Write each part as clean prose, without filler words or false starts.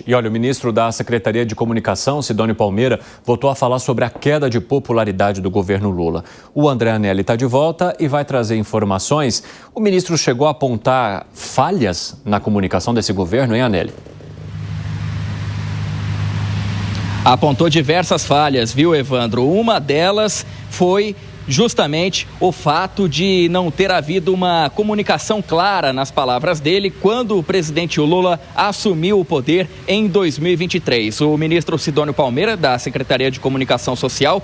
gente. E olha, o ministro da Secretaria de Comunicação, Sidônio Palmeira, voltou a falar sobre a queda de popularidade do governo Lula. O André Anelli está de volta e vai trazer informações. O ministro chegou a apontar falhas na comunicação desse governo, hein, Anelli? Apontou diversas falhas, viu, Evandro? Uma delas foi justamente o fato de não ter havido uma comunicação clara, nas palavras dele, quando o presidente Lula assumiu o poder em 2023. O ministro Sidônio Palmeira, da Secretaria de Comunicação Social,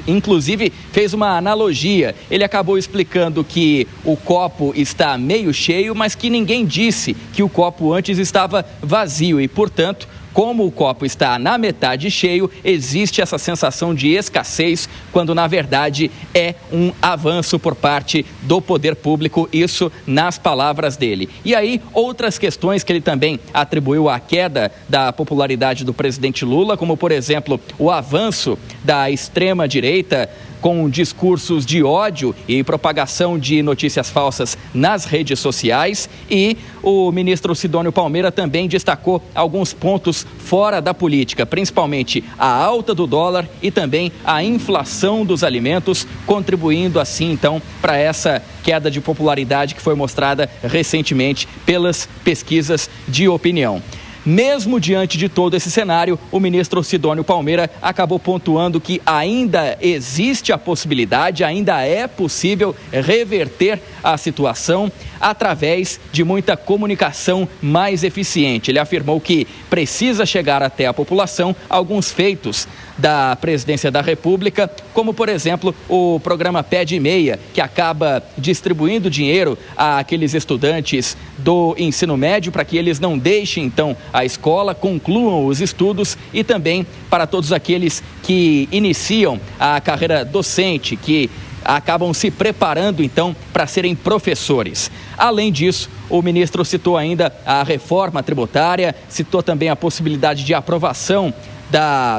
inclusive fez uma analogia. Ele acabou explicando que o copo está meio cheio, mas que ninguém disse que o copo antes estava vazio e, portanto, como o copo está na metade cheio, existe essa sensação de escassez, quando na verdade é um avanço por parte do poder público, isso nas palavras dele. E aí, outras questões que ele também atribuiu à queda da popularidade do presidente Lula, como por exemplo, o avanço da extrema-direita, com discursos de ódio e propagação de notícias falsas nas redes sociais. E o ministro Sidônio Palmeira também destacou alguns pontos fora da política, principalmente a alta do dólar e também a inflação dos alimentos, contribuindo assim então para essa queda de popularidade que foi mostrada recentemente pelas pesquisas de opinião. Mesmo diante de todo esse cenário, o ministro Sidônio Palmeira acabou pontuando que ainda existe a possibilidade, ainda é possível reverter a situação através de muita comunicação mais eficiente. Ele afirmou que precisa chegar até a população alguns feitos da Presidência da República, como, por exemplo, o programa Pé de Meia, que acaba distribuindo dinheiro àqueles estudantes do ensino médio para que eles não deixem, então, a escola, concluam os estudos, e também para todos aqueles que iniciam a carreira docente, que acabam se preparando, então, para serem professores. Além disso, o ministro citou ainda a reforma tributária, citou também a possibilidade de aprovação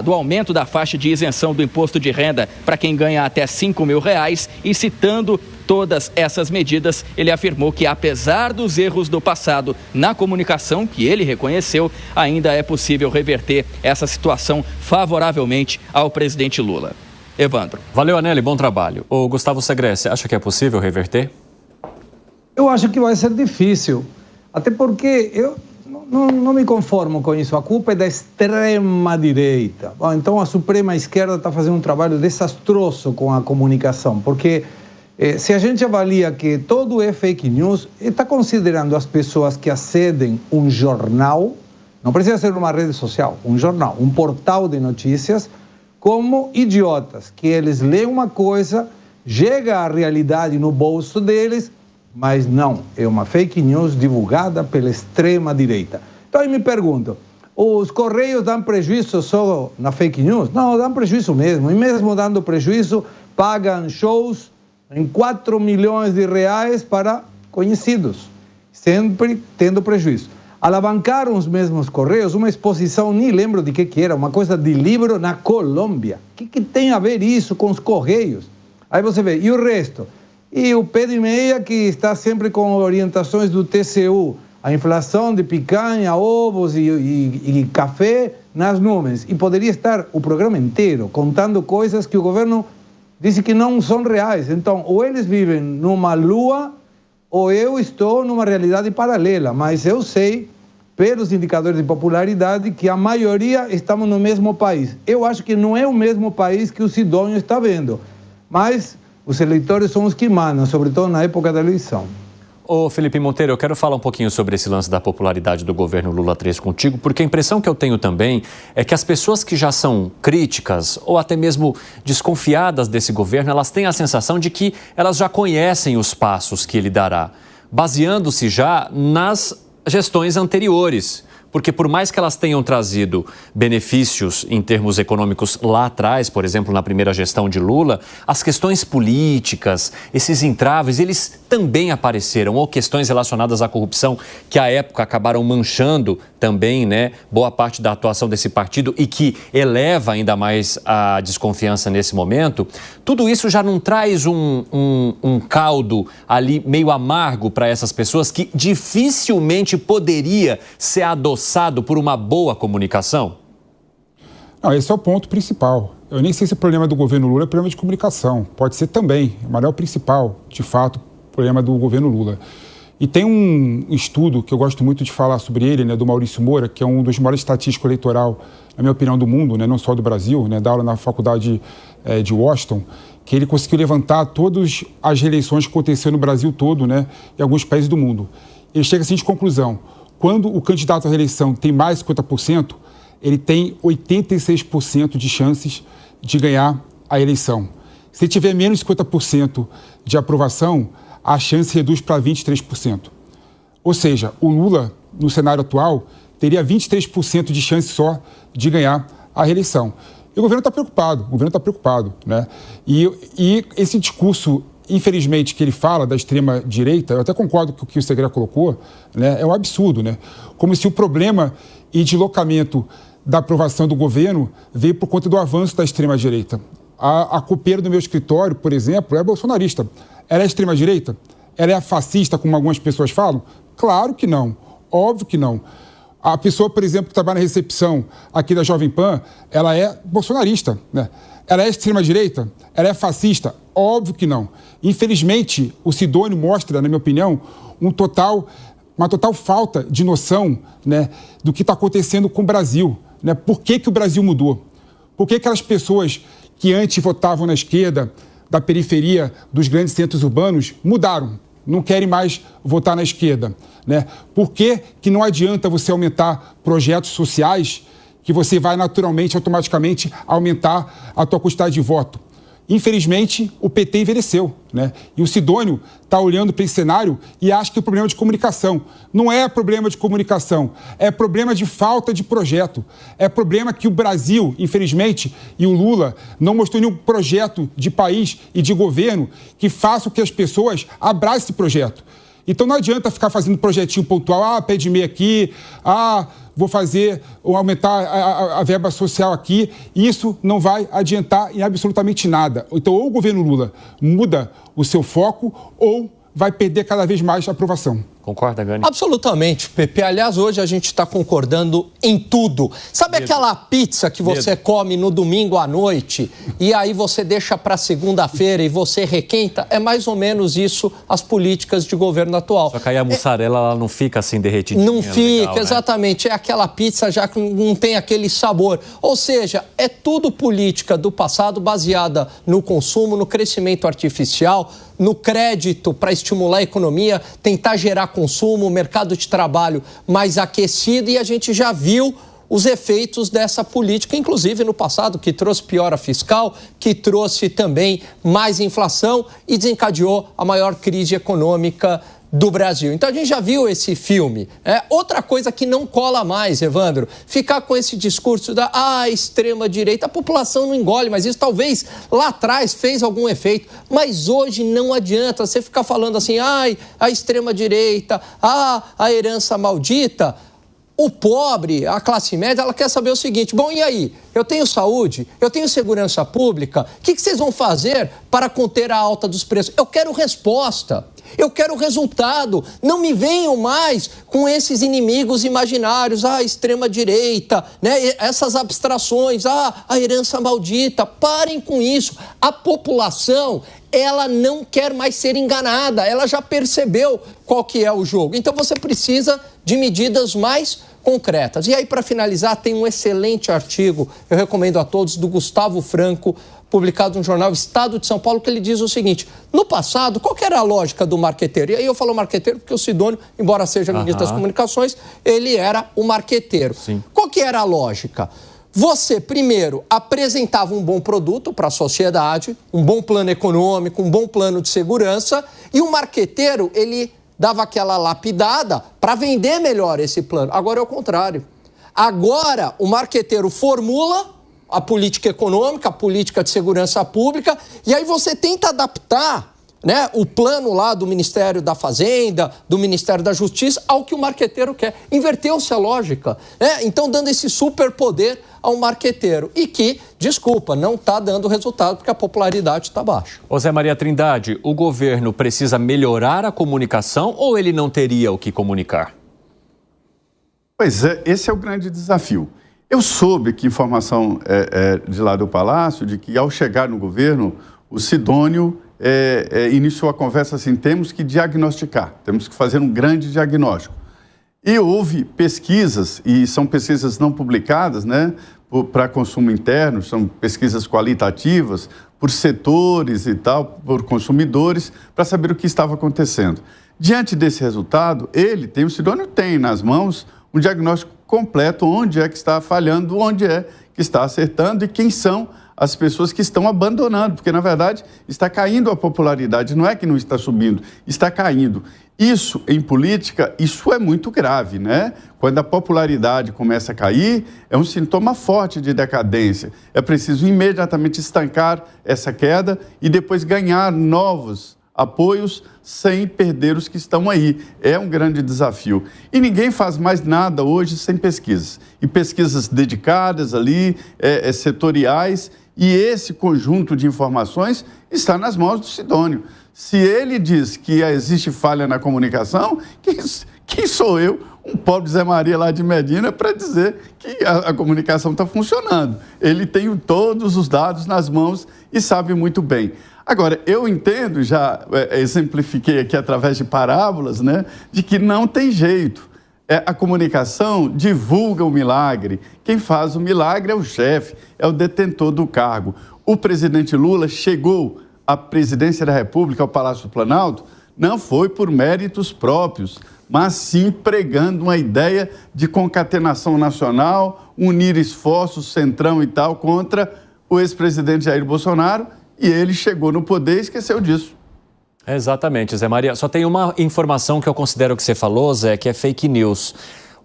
do aumento da faixa de isenção do imposto de renda para quem ganha até R$5.000, e citando todas essas medidas, ele afirmou que, apesar dos erros do passado na comunicação, que ele reconheceu, ainda é possível reverter essa situação favoravelmente ao presidente Lula. Evandro. Valeu, Anelli, bom trabalho. O Gustavo Segreste, acha que é possível reverter? Eu acho que vai ser difícil, até porque eu não me conformo com isso. A culpa é da extrema-direita. Bom, então a suprema-esquerda está fazendo um trabalho desastroso com a comunicação, porque se a gente avalia que todo é fake news, está considerando as pessoas que acedem um jornal, não precisa ser uma rede social, um jornal, um portal de notícias, como idiotas, que eles leem uma coisa, chega a realidade no bolso deles, mas não, é uma fake news divulgada pela extrema-direita. Então eu me pergunto, os Correios dão prejuízo só na fake news? Não, dão prejuízo mesmo, e mesmo dando prejuízo, pagam shows em R$4 milhões para conhecidos, sempre tendo prejuízo. Alavancaram os mesmos Correios, uma exposição, nem lembro de que era, uma coisa de livro na Colômbia. O que tem a ver isso com os Correios? Aí você vê, e o resto? E o Pé de Meia, que está sempre com orientações do TCU, a inflação de picanha, ovos e café nas nuvens. E poderia estar o programa inteiro contando coisas que o governo disse que não são reais. Então, ou eles vivem numa lua, ou eu estou numa realidade paralela. Mas eu sei, pelos indicadores de popularidade, que a maioria estamos no mesmo país. Eu acho que não é o mesmo país que o Sidônio está vendo, mas os eleitores são os que mandam, sobretudo na época da eleição. Ô Felipe Monteiro, eu quero falar um pouquinho sobre esse lance da popularidade do governo Lula 3 contigo, porque a impressão que eu tenho também é que as pessoas que já são críticas ou até mesmo desconfiadas desse governo, elas têm a sensação de que elas já conhecem os passos que ele dará, baseando-se já nas gestões anteriores. Porque por mais que elas tenham trazido benefícios em termos econômicos lá atrás, por exemplo, na primeira gestão de Lula, as questões políticas, esses entraves, eles também apareceram, ou questões relacionadas à corrupção que à época acabaram manchando também, né, boa parte da atuação desse partido e que eleva ainda mais a desconfiança nesse momento. Tudo isso já não traz um caldo ali meio amargo para essas pessoas que dificilmente poderia ser adoçado forçado por uma boa comunicação? Não, esse é o ponto principal. Eu nem sei se o problema do governo Lula é problema de comunicação. Pode ser também, mas não é o principal, de fato, problema do governo Lula. E tem um estudo que eu gosto muito de falar sobre ele, né, do Maurício Moura, que é um dos maiores estatísticos eleitoral, na minha opinião, do mundo, né, não só do Brasil, né, dá aula na faculdade de Washington, que ele conseguiu levantar todas as reeleições que aconteceram no Brasil todo, né, em alguns países do mundo. Ele chega à seguinte conclusão: quando o candidato à reeleição tem mais de 50%, ele tem 86% de chances de ganhar a eleição. Se tiver menos de 50% de aprovação, a chance reduz para 23%. Ou seja, o Lula, no cenário atual, teria 23% de chance só de ganhar a reeleição. E o governo está preocupado, né? E esse discurso, infelizmente, que ele fala da extrema-direita, eu até concordo com o que o Segré colocou, né? É um absurdo, né? Como se o problema e deslocamento da aprovação do governo veio por conta do avanço da extrema-direita. A copeira do meu escritório, por exemplo, é bolsonarista. Ela é extrema-direita? Ela é fascista, como algumas pessoas falam? Claro que não. Óbvio que não. A pessoa, por exemplo, que trabalha na recepção aqui da Jovem Pan, ela é bolsonarista, né? Ela é extrema-direita? Ela é fascista? Óbvio que não. Infelizmente, o Sidônio mostra, na minha opinião, uma total falta de noção, né, do que está acontecendo com o Brasil, né? Por que o Brasil mudou? Por que aquelas pessoas que antes votavam na esquerda, da periferia dos grandes centros urbanos, mudaram, não querem mais votar na esquerda, né? Por que não adianta você aumentar projetos sociais que você vai naturalmente, automaticamente aumentar a tua quantidade de voto? Infelizmente, o PT envelheceu, né? E o Sidônio está olhando para esse cenário e acha que é problema de comunicação. Não é problema de comunicação, é problema de falta de projeto. É problema que o Brasil, infelizmente, e o Lula não mostrou nenhum projeto de país e de governo que faça com que as pessoas abracem esse projeto. Então não adianta ficar fazendo projetinho pontual, pé de meia aqui, vou fazer ou aumentar a verba social aqui. Isso não vai adiantar em absolutamente nada. Então, ou o governo Lula muda o seu foco, ou vai perder cada vez mais a aprovação. Concorda, Gani? Absolutamente, Pepe. Aliás, hoje a gente está concordando em tudo. Sabe aquela pizza que você come no domingo à noite e aí você deixa para segunda-feira e você requenta? É mais ou menos isso as políticas de governo atual. Só que aí a mussarela ela não fica assim derretidinha. Não fica, legal, exatamente. Né? É aquela pizza já que não tem aquele sabor. Ou seja, é tudo política do passado baseada no consumo, no crescimento artificial, no crédito para estimular a economia, tentar gerar consumo, mercado de trabalho mais aquecido, e a gente já viu os efeitos dessa política, inclusive no passado, que trouxe piora fiscal, que trouxe também mais inflação e desencadeou a maior crise econômica do Brasil. Então a gente já viu esse filme. Outra coisa que não cola mais, Evandro, ficar com esse discurso da extrema-direita, a população não engole, mas isso talvez lá atrás fez algum efeito, mas hoje não adianta você ficar falando assim, a extrema-direita, a herança maldita. O pobre, a classe média, ela quer saber o seguinte: bom, e aí? Eu tenho saúde, eu tenho segurança pública, o que vocês vão fazer para conter a alta dos preços? Eu quero resposta, eu quero resultado. Não me venham mais com esses inimigos imaginários, a extrema-direita, né? Essas abstrações, a herança maldita. Parem com isso. A população, ela não quer mais ser enganada, ela já percebeu qual que é o jogo. Então você precisa de medidas mais concretas. E aí, para finalizar, tem um excelente artigo, eu recomendo a todos, do Gustavo Franco, publicado no jornal Estado de São Paulo, que ele diz o seguinte: no passado, qual que era a lógica do marqueteiro? E aí eu falo marqueteiro porque o Sidônio, embora seja ministro das Comunicações, ele era o marqueteiro. Sim. Qual que era a lógica? Você, primeiro, apresentava um bom produto para a sociedade, um bom plano econômico, um bom plano de segurança, e o marqueteiro, ele dava aquela lapidada para vender melhor esse plano. Agora é o contrário. Agora o marqueteiro formula a política econômica, a política de segurança pública, e aí você tenta adaptar, né, o plano lá do Ministério da Fazenda, do Ministério da Justiça, ao que o marqueteiro quer. Inverteu-se a lógica, né? Então dando esse superpoder ao marqueteiro e que, desculpa, não está dando resultado porque a popularidade está baixa. Ô Zé Maria Trindade, o governo precisa melhorar a comunicação ou ele não teria o que comunicar? Pois é, esse é o grande desafio. Eu soube que informação de lá do Palácio, de que ao chegar no governo, o Sidônio iniciou a conversa assim, temos que diagnosticar, temos que fazer um grande diagnóstico. E houve pesquisas, e são pesquisas não publicadas, né, para consumo interno, são pesquisas qualitativas, por setores e tal, por consumidores, para saber o que estava acontecendo. Diante desse resultado, o Sidônio tem nas mãos um diagnóstico completo, onde é que está falhando, onde é que está acertando e quem são as pessoas que estão abandonando, porque, na verdade, está caindo a popularidade, não é que não está subindo, está caindo. Isso, em política, isso é muito grave, né? Quando a popularidade começa a cair, é um sintoma forte de decadência. É preciso imediatamente estancar essa queda e depois ganhar novos apoios sem perder os que estão aí. É um grande desafio. E ninguém faz mais nada hoje sem pesquisas. E pesquisas dedicadas ali, setoriais, e esse conjunto de informações está nas mãos do Sidônio. Se ele diz que existe falha na comunicação, quem sou eu, um pobre Zé Maria lá de Medina, para dizer que a comunicação está funcionando? Ele tem todos os dados nas mãos e sabe muito bem. Agora, eu entendo, já exemplifiquei aqui através de parábolas, né, de que não tem jeito. A comunicação divulga o milagre. Quem faz o milagre é o chefe, é o detentor do cargo. O presidente Lula chegou à presidência da República, ao Palácio do Planalto, não foi por méritos próprios, mas sim pregando uma ideia de concatenação nacional, unir esforços, centrão e tal, contra o ex-presidente Jair Bolsonaro, e ele chegou no poder e esqueceu disso. Exatamente, Zé Maria. Só tem uma informação que eu considero que você falou, Zé, que é fake news.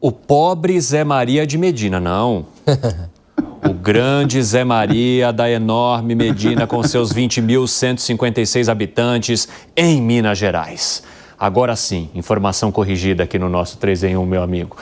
O pobre Zé Maria de Medina, não. O grande Zé Maria da enorme Medina com seus 20.156 habitantes em Minas Gerais. Agora sim, informação corrigida aqui no nosso 3 em 1, meu amigo.